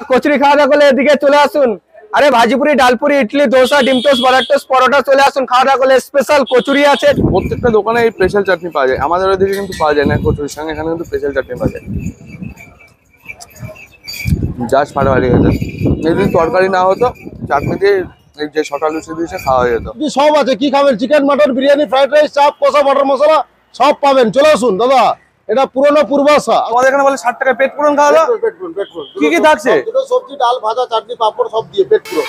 কচুরি খাওয়া দাওয়া করলে এদিকে চলে আসুন। আরে ভাজিপুরি, ডালপুরি, ইডলি, ধোসা, ডিম টোস্ট, বড়া টোস্ট, পরোটা চলে আসুন খাওয়া দাওয়া করলে। স্পেশাল কচুরি আছে। প্রত্যেকটা দোকানে এই স্পেশাল চাটনি পাওয়া যায়, আমাদের ওদিকে কিন্তু পাওয়া যায় না কচুরির সঙ্গে, এখানে কিন্তু স্পেশাল চাটনি পাওয়া যায়। জাস্ট ফাটাফাটি খেতে। যদি তরকারি না হতো, চাটনি দিয়ে এই যে শটা লুচি দিয়েছে খাওয়া হয়ে যেত। সব আছে, কি খাবেন? Chicken, mutton, biryani, fried rice, চাপ, কষা, মটর মশলা সব পাবেন। চলে আসুন দাদা, এটা পুরনো পূর্বাশা। আমাদের এখানে বলে 60 টাকায় পেট পুরন খাওয়া দাওয়া। কি কি থাকছে? দুটো সবজি, ডাল, ভাজা, চাটনি, পাপড় সব দিয়ে পেট পুরো।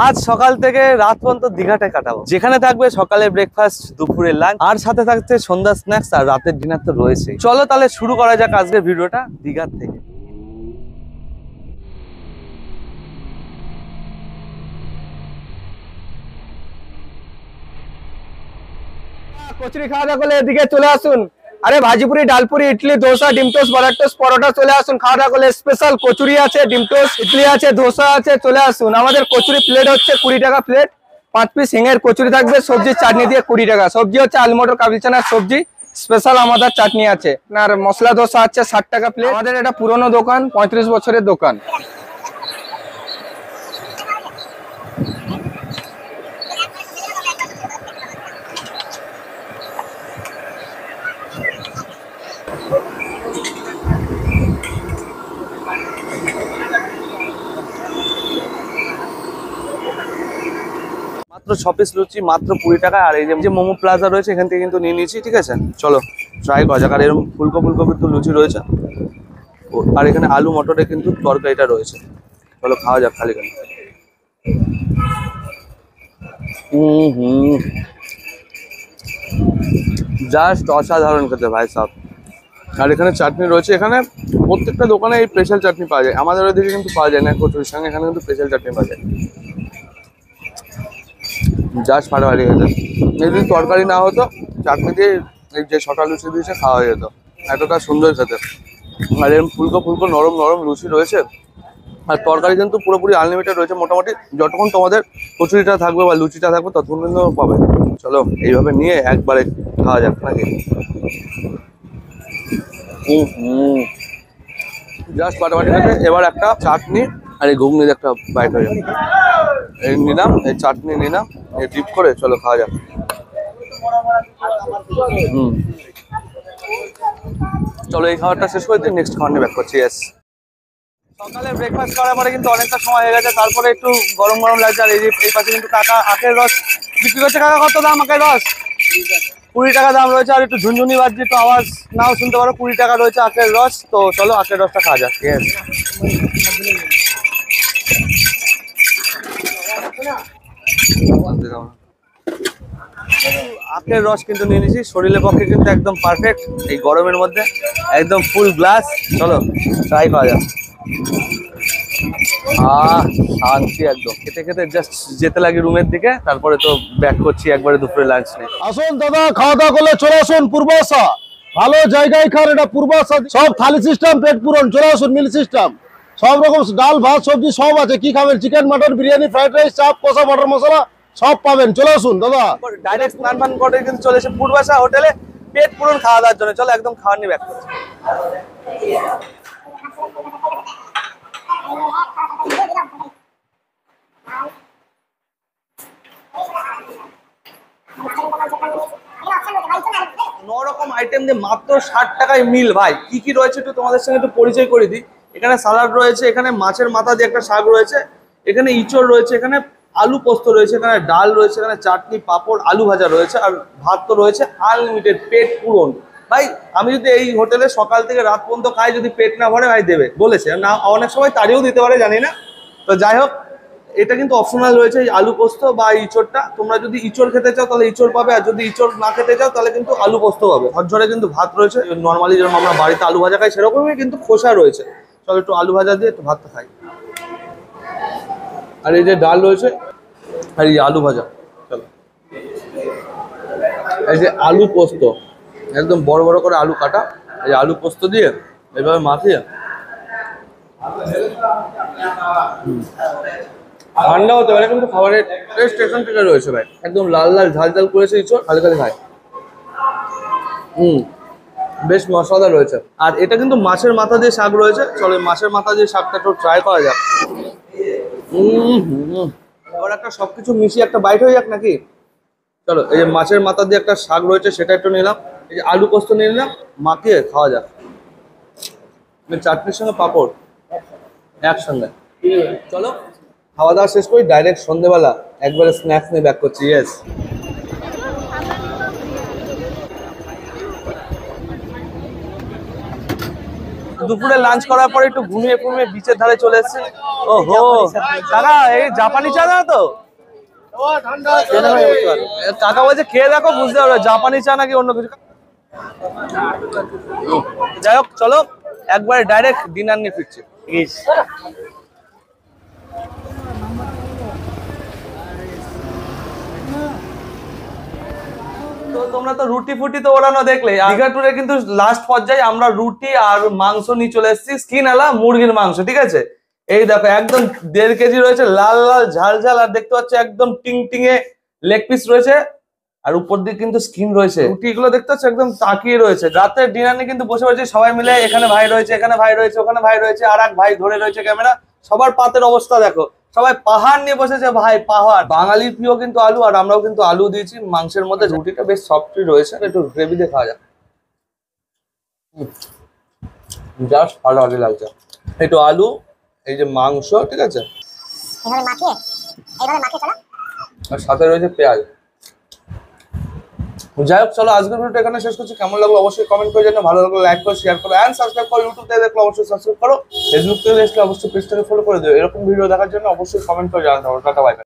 আজ সকাল থেকে রাত পর্যন্ত দীঘাটায় কাটাবো, যেখানে থাকবে সকালে ব্রেকফাস্ট, দুপুরের লাঞ্চ, আর সাথে থাকছে সন্ধ্যা স্ন্যাক্স, আর রাতের ডিনার তো রয়েছে। চলো তাহলে শুরু করা যাক আজকের ভিডিওটা দীঘার থেকে। কচুরি খাওয়া দাওয়া করলে এদিকে চলে আসুন। আরে ভাজিপুরি, ডালপুরি, ইডলি, ধোসা, ডিম টোস্ট, বড়া টোস্ট, পরোটা চলে আসুন খাওয়া দাওয়া করলে। স্পেশাল কচুরি আছে, ডিম টোস্ট, ইডলি আছে, ধোসা আছে, চলে আসুন। আমাদের কচুরি প্লেট হচ্ছে 20 টাকা প্লেট। 5 পিস হিঙের কচুরি থাকবে, সবজি চাটনি দিয়ে 20 টাকা। সবজি হচ্ছে আলু মটর কাবলি চানার সবজি, স্পেশাল আমাদের চাটনি আছে। আর মশলা ধোসা আছে 60 টাকা প্লেট। আমাদের এটা পুরনো দোকান, 35 বছরের দোকান। মাত্র 6 পিস লুচি মাত্র 20 টাকা। আর এই যে মোমো প্লাজা রয়েছে, এখান থেকে কিন্তু নিয়ে নিয়েছি, ঠিক আছে? চলো ট্রাই করা যাক। আর এরকম ফুলকো কিন্তু লুচি রয়েছে, আর এখানে আলু মটরের কিন্তু তরকারিটা রয়েছে। চলো খাওয়া যাক খালি খালি। জাস্ট অসাধারণ খেতে ভাই সাহেব। আর এখানে চাটনি রয়েছে, এখানে প্রত্যেকটা দোকানে এই স্পেশাল চাটনি পাওয়া যায়, আমাদের ওদিকে কিন্তু পাওয়া যায় না কচুরির সঙ্গে, এখানে কিন্তু স্পেশাল চাটনি পাওয়া যায়। জাস্ট ফাটাফাটি খেতে। যদি তরকারি না হতো, চাটনি দিয়ে এই যে শটা লুচি দিয়েছে খাওয়া হয়ে যেত। এতটা সুন্দর খেতে। আর এরকম ফুলকো নরম নরম লুচি রয়েছে, আর তরকারি কিন্তু পুরোপুরি আনলিমিটেড রয়েছে। মোটামুটি যতক্ষণ তোমাদের কচুরিটা থাকবে বা লুচিটা থাকবে ততক্ষণ কিন্তু পাবে। চলো এইভাবে নিয়ে একবারে খাওয়া যাক নাকি। জাস্ট ফাটাফাটি খেতে। এবার একটা চাটনি আর এই ঘুগনির একটা বাইট হয়ে যাবে। এই নিলাম, এই চাটনি নিলাম, এই ডিপ করে চলো খাওয়া যাক। চলো এই খাবারটা শেষ করে দিই, নেক্সট খাবার নিয়ে ব্যাক করছি। ইয়েস, সকালে ব্রেকফাস্ট করার পরে কিন্তু অনেকটা সময় হয়ে গেছে, তারপরে একটু গরম লাগছে। আর এই পাশে কিন্তু কাকা আখের রস বিক্রি করছে। কাকা কত দাম আখের রস? 20 টাকা দাম রয়েছে। আর একটু ঝুনঝুনি বাজছে, একটু আওয়াজ নাও শুনতে পারো। 20 টাকা রয়েছে আখের রস। তো চলো আখের রসটা খাওয়া যাক। ইয়েস, আখের রস কিন্তু নিয়ে নিয়েছি, শরীরের পক্ষে কিন্তু একদম পারফেক্ট এই গরমের মধ্যে, একদম ফুল গ্লাস। চলো ট্রাই করা যাক। শান্তি একদম। খেতে খেতে জাস্ট যেতে লাগে রুমের দিকে, তারপরে তো ব্যাক করছি একবারে দুপুরে লাঞ্চ নিয়ে। আসুন দাদা, খাওয়া দাওয়া করলে চলে আসুন পূর্বাশা। ভালো জায়গায় খান, এটা পূর্বাশা। সব থালি সিস্টেম, পেট পুরন। চলে আসুন, মিল সিস্টেম, সব রকম ডাল, ভাত, সবজি সব আছে। কি খাবেন? Chicken, mutton, biryani, fried rice, চাপ, কষা, মটর মশলা সব পাবেন। চলে আসুন দাদা। ডাইরেক্ট স্নান ফান করে কিন্তু চলে এসে পূর্বাশা হোটেলে পেট পুরন খাওয়া দাওয়ার জন্য। চলো একদম খাওয়ার নিয়ে ব্যাক করছি। নরকম আইটেম দিয়ে মাত্র 60 টাকায় মিল। ভাই কি কি রয়েছে একটু তোমাদের সঙ্গে একটু পরিচয় করে দিই। এখানে সালাড রয়েছে, এখানে মাছের মাথা দিয়ে একটা শাক রয়েছে, এখানে ইঁচড় রয়েছে, এখানে আলু পোস্ত রয়েছে, এখানে ডাল রয়েছে, এখানে চাটনি, পাঁপড়, আলু ভাজা রয়েছে, আর ভাত তো রয়েছে আনলিমিটেড, পেট পূরণ। ভাই আমি যদি এই হোটেলে সকাল থেকে রাত পর্যন্ত খাই, যদি পেট না ভরে ভাই দেবে বলেছে না, অনেক সময় তাড়িয়েও দিতে পারে জানি না। তো যাই হোক, এটা কিন্তু অপশনাল রয়েছে এই আলু পোস্ত বা ইঁচড়টা। তোমরা যদি ইঁচড় খেতে চাও তাহলে ইঁচড় পাবে, আর যদি ইঁচড় না খেতে চাও তাহলে কিন্তু আলু পোস্ত পাবে। ঝরঝরে কিন্তু ভাত রয়েছে, নর্মালি যেরকম আমরা বাড়িতে আলু ভাজা খাই সেরকমই কিন্তু খোসা রয়েছে। চলো একটু আলু ভাজা দিয়ে একটু ভাতটা খাই। আর এই যে ডাল রয়েছে আর এই আলু ভাজা। চলো এই যে আলু পোস্ত, একদম বড় বড় করে আলু কাটা, এই আলু পোস্ত দিয়ে এভাবে মাখিয়ে ঠান্ডা হতে পারে, কিন্তু খাবারের টেস্ট এখান থেকে রয়েছে ভাই। একদম লাল লাল ঝাল ঝাল করেছে ইঁচড়, খালি খালি খায়। বেশ মশলাদার রয়েছে। আর এটা কিন্তু মাছের মাথা দিয়ে শাক রয়েছে, চলো এই মাছের মাথা দিয়ে শাকটা একটু ট্রাই করা যাক। এবার একটা সবকিছু মিশিয়ে একটা বাইট হয়ে যাক নাকি? চলো, এই যে মাছের মাথা দিয়ে একটা শাক রয়েছে সেটা একটু নিলাম, এই যে আলু পোস্ত নিয়ে নিলাম, মাখিয়ে খাওয়া যাক। চাটনির সঙ্গে পাঁপড় একসঙ্গে। চলো খাওয়া দাওয়া শেষ করি, ডাইরেক্ট সন্ধ্যেবেলা একবারে স্ন্যাক্স নিয়ে ব্যাক করছি। ইয়েস, দুপুরে লাঞ্চ করার পরে একটু ঘুমিয়ে ঘুমিয়ে বিচের ধারে চলে এসেছে। ওহো কাকা, এই জাপানি চা না তো? কাকা বলছে খেয়ে দেখো, বুঝতে পারবে জাপানি চা নাকি অন্য কিছু। যাই হোক, চলো একবারে ডাইরেক্ট ডিনার নিয়ে ফিরছি। তো তোমরা তো রুটি ফুটি তো ওড়ানো দেখলে। দীঘা ট্যুরে কিন্তু লাস্ট পর্যায়ে আমরা রুটি আর মাংস নিয়ে চলে এসেছি, স্কিন আলা মুরগির মাংস, ঠিক আছে? এই দেখো একদম 1.5 কেজি রয়েছে, লাল লাল ঝাল ঝাল, আর দেখতে পাচ্ছ একদম টিং টিঙে লেগ পিস রয়েছে, আর উপর দিয়ে কিন্তু স্কিন রয়েছে। রুটি গুলো দেখতে পাচ্ছ একদম তাকিয়ে রয়েছে। রাতে ডিনার নিয়ে কিন্তু বসে রয়েছে সবাই মিলে, এখানে ভাই রয়েছে, এখানে ভাই রয়েছে, ওখানে ভাই রয়েছে, আর এক ভাই ধরে রয়েছে ক্যামেরা। সবার পাতের অবস্থা দেখো, সবাই পাহাড় নিয়ে বসেছে ভাই, পাহাড়। বাঙালির প্রিয় কিন্তু আলু, আর আমরাও কিন্তু আলু দিয়েছি মাংসের মধ্যে। রুটিটা বেশ সফটই রয়েছে, একটু গ্রেভি দিয়ে খাওয়া যাক। জাস্ট ভালো লাগছে। একটু আলু, এই যে মাংস, ঠিক আছে, আর সাথে রয়েছে পেঁয়াজ। যাই হোক, চলো আজকের ভিডিওটা এখানে শেষ করছি। কেমন লাগলো অবশ্যই কমেন্ট করে জানাও, ভালো লাগলো লাইক করো, শেয়ার করো, এন্ড সাবস্ক্রাইব করো। ইউটিউব থেকে দেখলে অবশ্যই সাবস্ক্রাইব করো, ফেসবুক থেকে দেখলে অবশ্যই পেজটাকে ফলো করে দিও। এরকম ভিডিও দেখার জন্য অবশ্যই কমেন্ট করে জানাতে হবে। Tata, by.